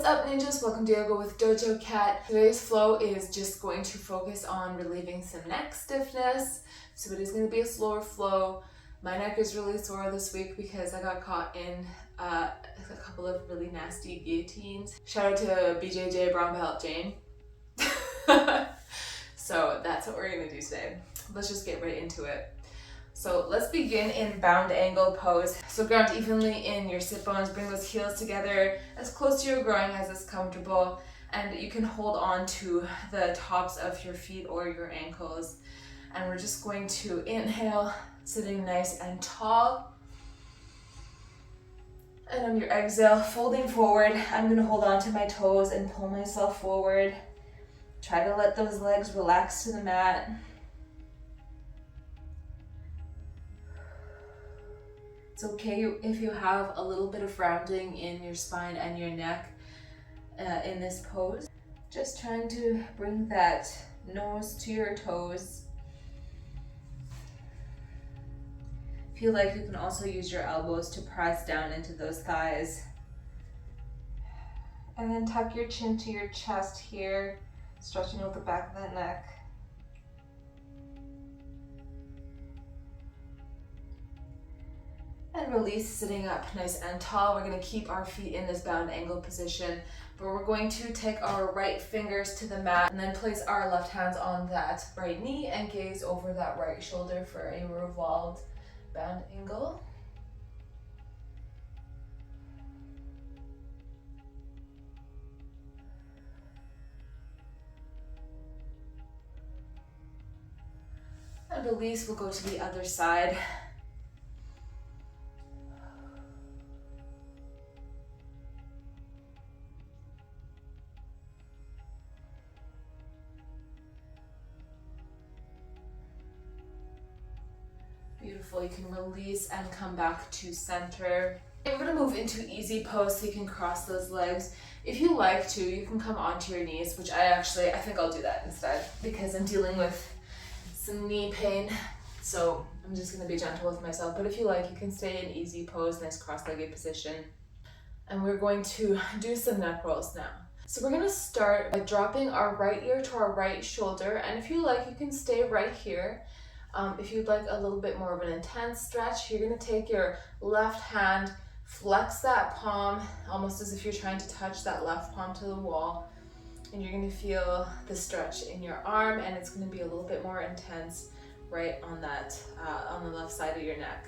What's up, ninjas? Welcome to Yoga with Dojo Cat. Today's flow is just going to focus on relieving some neck stiffness. So it is going to be a slower flow. My neck is really sore this week because I got caught in a couple of really nasty guillotines. Shout out to BJJ Brown Belt Jane. So that's what we're going to do today. Let's just get right into it. So let's begin in bound angle pose. So ground evenly in your sit bones, bring those heels together as close to your groin as is comfortable, and you can hold on to the tops of your feet or your ankles. And we're just going to inhale, sitting nice and tall. And on your exhale, folding forward, I'm gonna hold on to my toes and pull myself forward. Try to let those legs relax to the mat. It's okay if you have a little bit of rounding in your spine and your neck in this pose. Just trying to bring that nose to your toes. Feel like you can also use your elbows to press down into those thighs. And then tuck your chin to your chest here, stretching out the back of the neck. And release, sitting up nice and tall. We're going to keep our feet in this bound angle position, but we're going to take our right fingers to the mat and then place our left hands on that right knee and gaze over that right shoulder for a revolved bound angle. And release, we'll go to the other side. Beautiful, you can release and come back to center. We're gonna move into easy pose so you can cross those legs. If you like to, you can come onto your knees, which I think I'll do that instead because I'm dealing with some knee pain. So I'm just gonna be gentle with myself. But if you like, you can stay in easy pose, nice cross-legged position. And we're going to do some neck rolls now. So we're gonna start by dropping our right ear to our right shoulder. And if you like, you can stay right here. If you'd like a little bit more of an intense stretch, you're gonna take your left hand, flex that palm, almost as if you're trying to touch that left palm to the wall. And you're gonna feel the stretch in your arm, and it's gonna be a little bit more intense right on that, on the left side of your neck.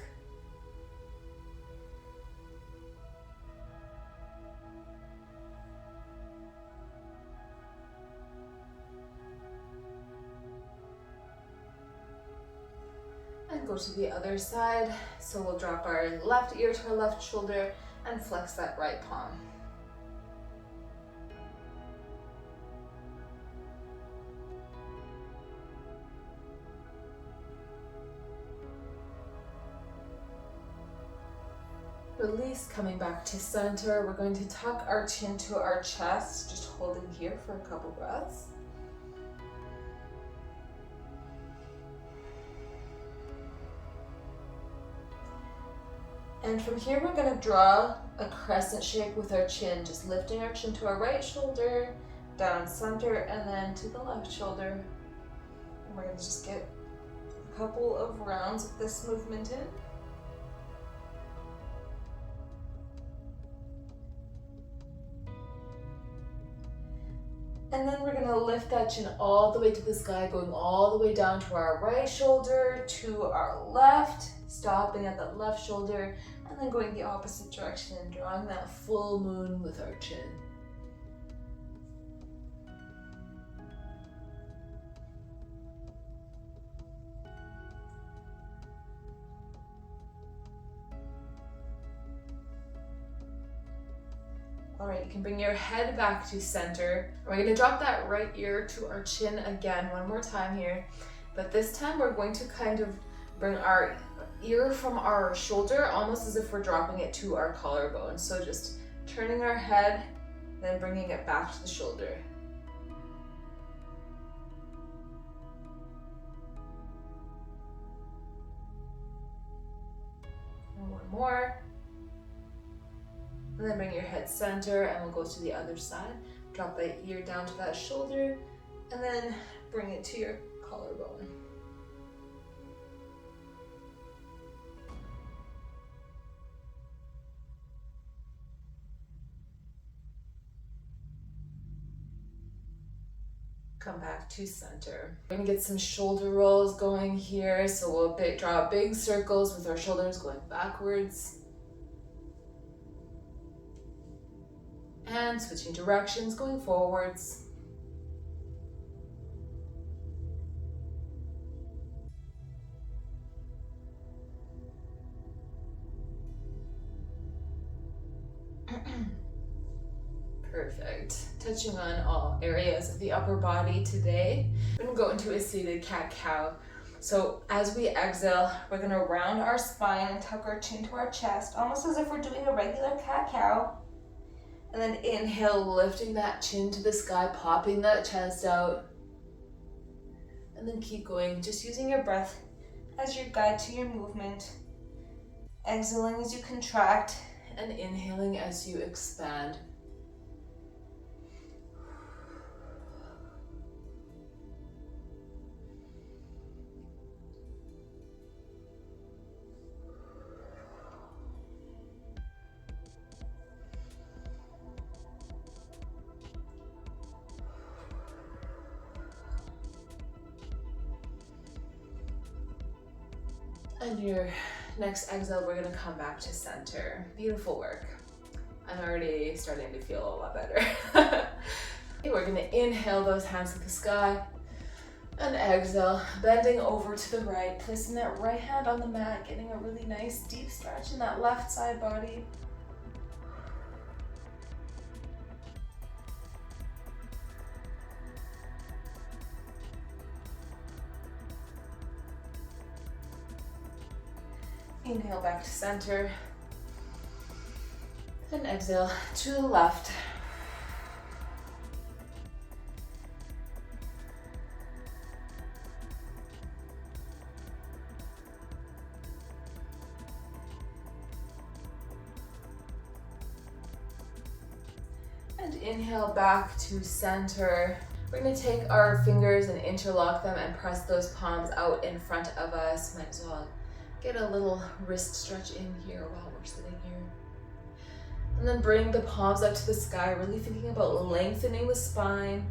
And go to the other side. So we'll drop our left ear to our left shoulder and flex that right palm. Release, coming back to center. We're going to tuck our chin to our chest, just holding here for a couple breaths. And from here, we're going to draw a crescent shape with our chin, just lifting our chin to our right shoulder, down center, and then to the left shoulder. And we're going to just get a couple of rounds of this movement in. And then we're going to lift that chin all the way to the sky, going all the way down to our right shoulder, to our left, stopping at that left shoulder, and then going the opposite direction and drawing that full moon with our chin. All right, you can bring your head back to center. We're going to drop that right ear to our chin again, one more time here. But this time we're going to kind of bring our ear from our shoulder, almost as if we're dropping it to our collarbone. So just turning our head, then bringing it back to the shoulder. And one more. And then bring your head center and we'll go to the other side. Drop that ear down to that shoulder and then bring it to your collarbone. Come back to center. We're gonna get some shoulder rolls going here. So we'll draw big circles with our shoulders going backwards. And switching directions, going forwards. Perfect. Touching on all areas of the upper body today. We're gonna go into a seated cat-cow. So as we exhale, we're gonna round our spine and tuck our chin to our chest, almost as if we're doing a regular cat-cow. And then inhale, lifting that chin to the sky, popping that chest out. And then keep going, just using your breath as your guide to your movement. Exhaling as you contract and inhaling as you expand. And your next exhale, we're gonna come back to center. Beautiful work. I'm already starting to feel a lot better. Okay, we're gonna inhale those hands to the sky and exhale, bending over to the right, placing that right hand on the mat, getting a really nice deep stretch in that left side body. Inhale back to center. And exhale to the left. And inhale back to center. We're going to take our fingers and interlock them and press those palms out in front of us. Might as well get a little wrist stretch in here while we're sitting here. And then bring the palms up to the sky, really thinking about lengthening the spine.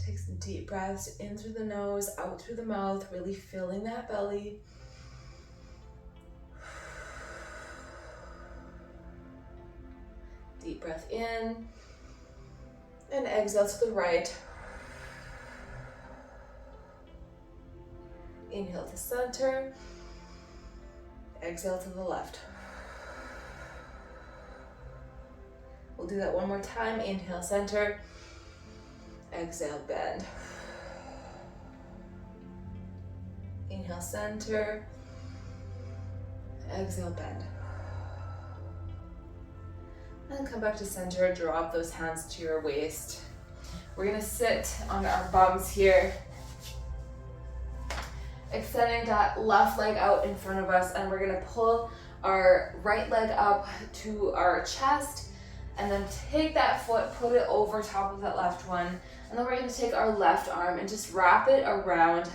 Take some deep breaths in through the nose, out through the mouth, really filling that belly. Deep breath in and exhale to the right. Inhale to center, exhale to the left. We'll do that one more time. Inhale, center, exhale, bend. Inhale, center, exhale, bend. And come back to center, drop those hands to your waist. We're gonna sit on our bums here, extending that left leg out in front of us, and we're gonna pull our right leg up to our chest, and then take that foot, put it over top of that left one, and then we're gonna take our left arm and just wrap it around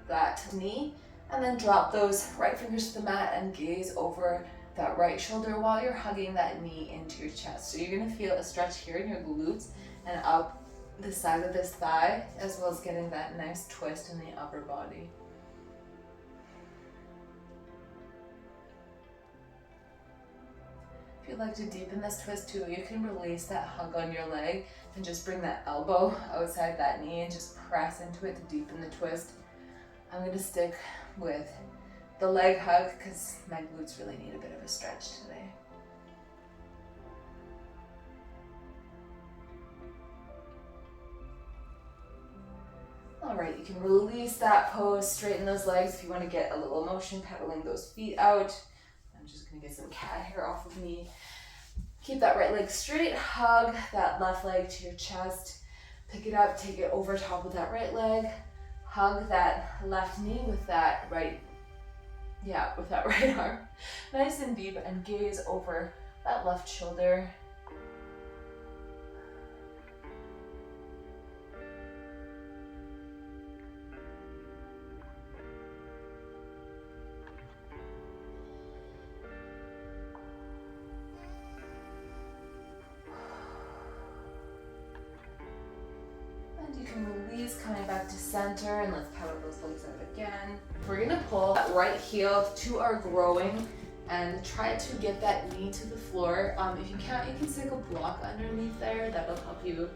that knee, and then drop those right fingers to the mat and gaze over that right shoulder while you're hugging that knee into your chest. So you're gonna feel a stretch here in your glutes and up the side of this thigh, as well as getting that nice twist in the upper body. If you'd like to deepen this twist too, you can release that hug on your leg and just bring that elbow outside that knee and just press into it to deepen the twist. I'm gonna stick with the leg hug because my glutes really need a bit of a stretch today. All right, you can release that pose, straighten those legs if you want to get a little motion, pedaling those feet out. I'm just gonna get some cat hair off of me. Keep that right leg straight, hug that left leg to your chest. Pick it up, take it over top of that right leg, Hug that left knee with that right, with that right arm. Nice and deep, and gaze over that left shoulder. You can release, coming back to center, and let's pedal those legs out again. We're gonna pull that right heel to our growing and try to get that knee to the floor. If you can't, you can stick a block underneath there. That'll help you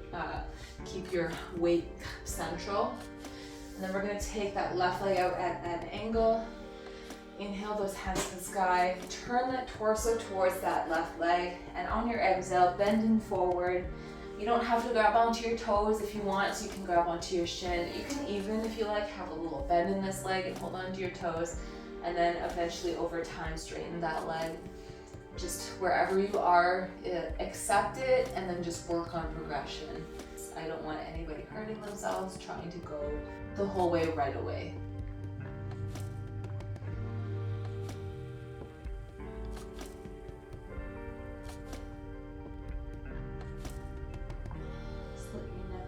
keep your weight central. And then we're gonna take that left leg out at an angle. Inhale those hands to the sky. Turn that torso towards that left leg, and on your exhale, bending forward. You don't have to grab onto your toes if you want, so you can grab onto your shin. You can even, if you like, have a little bend in this leg and hold onto your toes, and then eventually over time straighten that leg. Just wherever you are, accept it, and then just work on progression. I don't want anybody hurting themselves trying to go the whole way right away.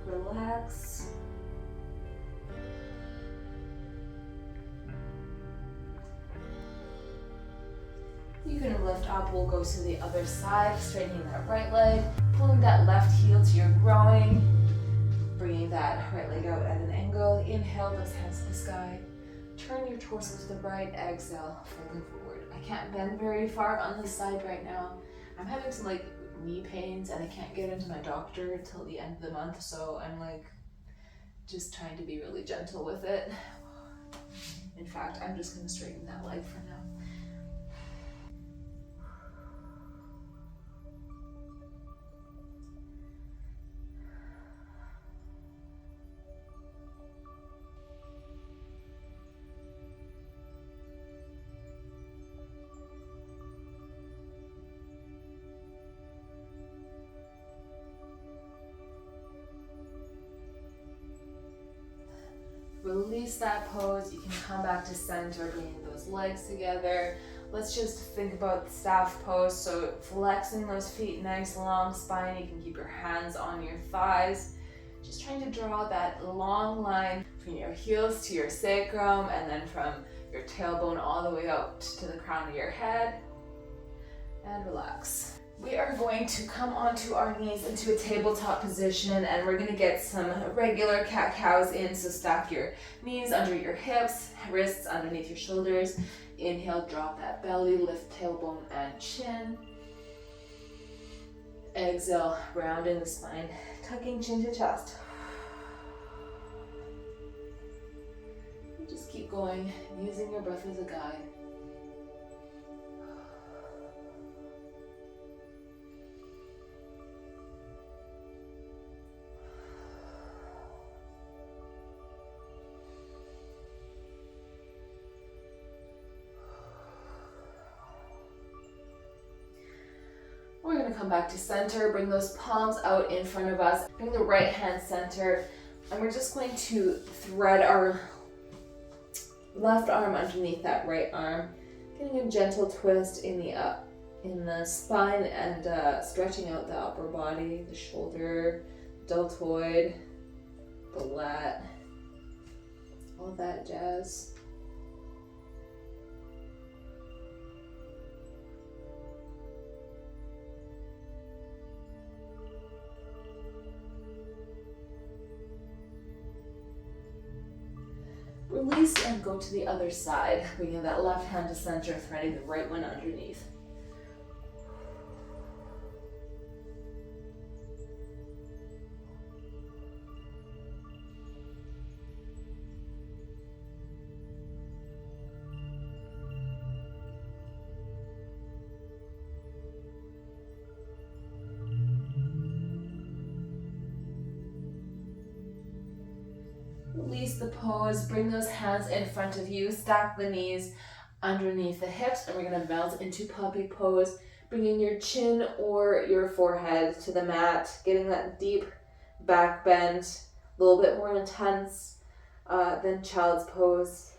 Relax. You can lift up. We'll go to the other side, straightening that right leg, pulling that left heel to your groin, bringing that right leg out at an angle. Inhale, those hands to the sky. Turn your torso to the right. Exhale, folding forward. I can't bend very far on this side right now. I'm having some knee pains, and I can't get into my doctor until the end of the month, so I'm just trying to be really gentle with it. In fact, I'm just going to straighten that leg for now. Release that pose. You can come back to center, bringing those legs together. Let's just think about the staff pose. So flexing those feet, nice long spine. You can keep your hands on your thighs. Just trying to draw that long line from your heels to your sacrum, and then from your tailbone all the way out to the crown of your head. And relax. We are going to come onto our knees into a tabletop position, and we're going to get some regular cat-cows in. So stack your knees under your hips, wrists underneath your shoulders. Inhale, drop that belly, lift tailbone and chin. Exhale, rounding the spine, tucking chin to chest. And just keep going, using your breath as a guide. We're going to come back to center, bring those palms out in front of us, bring the right hand center, and we're just going to thread our left arm underneath that right arm, getting a gentle twist in the spine, and stretching out the upper body, the shoulder, deltoid, the lat, all that jazz. Release and go to the other side, bringing that left hand to center, threading the right one underneath. Release the pose, bring those hands in front of you, stack the knees underneath the hips, and we're going to melt into puppy pose, bringing your chin or your forehead to the mat, getting that deep back bend, a little bit more intense. then child's pose.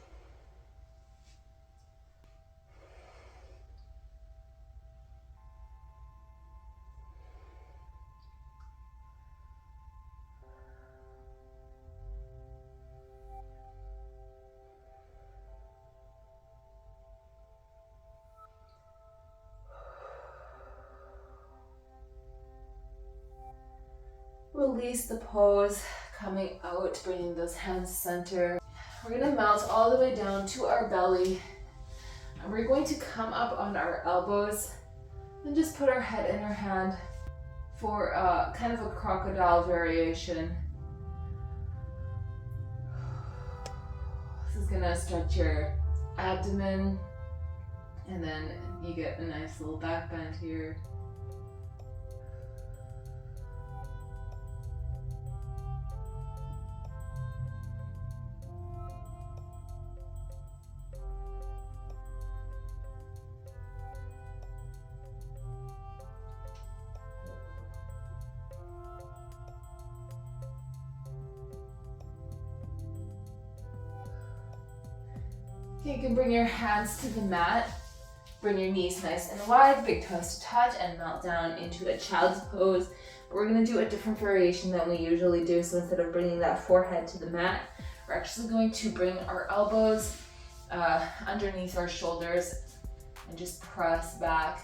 Release the pose, coming out, bringing those hands center. We're gonna melt all the way down to our belly, and we're going to come up on our elbows and just put our head in our hand for kind of a crocodile variation. This is gonna stretch your abdomen, and then you get a nice little back bend here. You can bring your hands to the mat, bring your knees nice and wide, big toes to touch, and melt down into a child's pose. We're gonna do a different variation than we usually do, so instead of bringing that forehead to the mat, we're actually going to bring our elbows underneath our shoulders and just press back.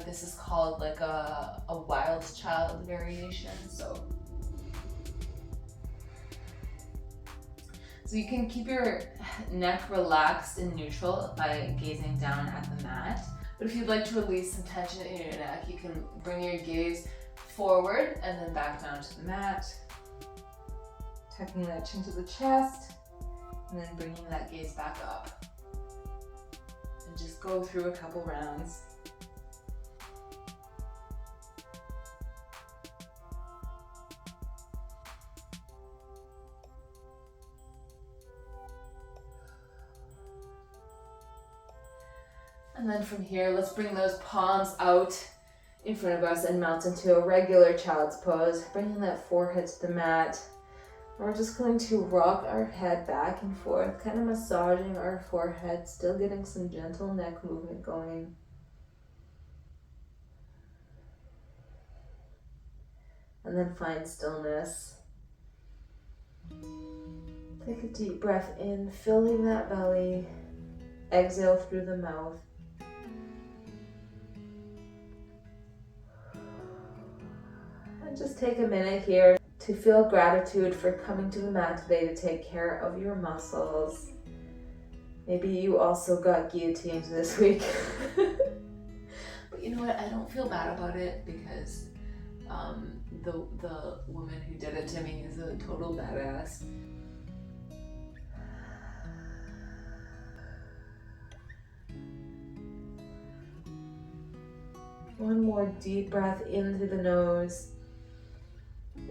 This is called like a wild child variation. So you can keep your neck relaxed and neutral by gazing down at the mat. But if you'd like to release some tension in your neck, you can bring your gaze forward and then back down to the mat. Tucking that chin to the chest, and then bringing that gaze back up. And just go through a couple rounds. And then from here, let's bring those palms out in front of us and melt into a regular child's pose, bringing that forehead to the mat. We're just going to rock our head back and forth, kind of massaging our forehead, still getting some gentle neck movement going. And then find stillness. Take a deep breath in, filling that belly. Exhale through the mouth. And just take a minute here to feel gratitude for coming to the mat today to take care of your muscles. Maybe you also got guillotined this week. But you know what? I don't feel bad about it because the woman who did it to me is a total badass. One more deep breath in through the nose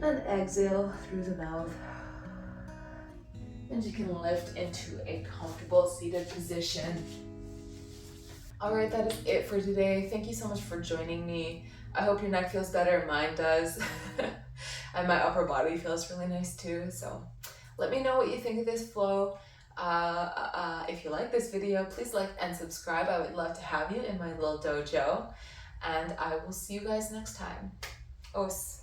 and exhale through the mouth. And you can lift into a comfortable seated position. All right, that is it for today. Thank you so much for joining me. I hope your neck feels better, mine does. And my upper body feels really nice too. So let me know what you think of this flow. If you like this video, please like and subscribe. I would love to have you in my little dojo. And I will see you guys next time. Os.